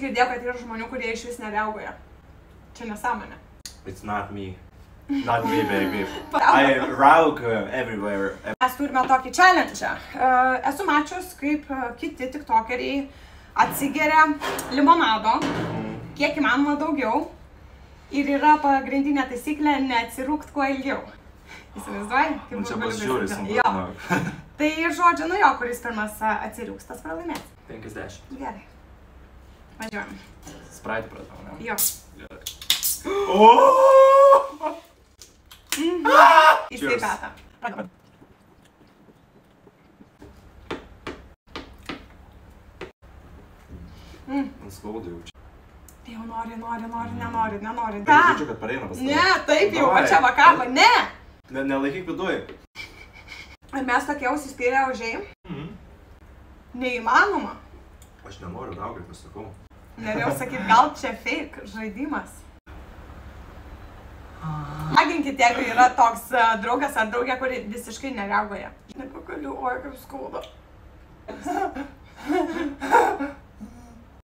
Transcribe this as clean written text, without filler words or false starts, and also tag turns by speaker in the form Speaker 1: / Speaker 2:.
Speaker 1: Girdėjau, kad yra žmonių, kurie iš vis nereagoja. Čia nesąmonė.
Speaker 2: It's not me. Not me, baby. I raug everywhere.
Speaker 1: Mes turime tokį challenge. Esu mačius, kaip kiti tiktokeriai atsigeria limonado, kiek įmanoma daugiau. Ir yra pagrindinė taisyklė neatsirūkt kuo ilgiau. Įsivaizduoji?
Speaker 2: Nu čia pasižiūrė,
Speaker 1: jo. Tai žodžiu, nu jo, kuris pirmas atsirūks, tas pralaimės.
Speaker 2: 50.
Speaker 1: Gerai. Važiuojam.
Speaker 2: Sprite pradėjau, ne?
Speaker 1: Jo.
Speaker 2: Gerai.
Speaker 1: Į sveikatą.
Speaker 2: Man skauda jau čia.
Speaker 1: Jau nenori.
Speaker 2: Jaučiu, kad pareina pas tave.
Speaker 1: Ne, taip jau, va čia vakavo, ne!
Speaker 2: Nelaikyk viduj.
Speaker 1: Ar mes tokie užsispyrę ožiai? Neįmanoma.
Speaker 2: Aš nenoriu daugai, pasakau.
Speaker 1: Norėjau sakyti, gal čia fake žaidimas. Aginkit, jeigu yra toks draugas ar draugė, kuri visiškai nereagoja. Nepagaliu, oi, kaip skauda.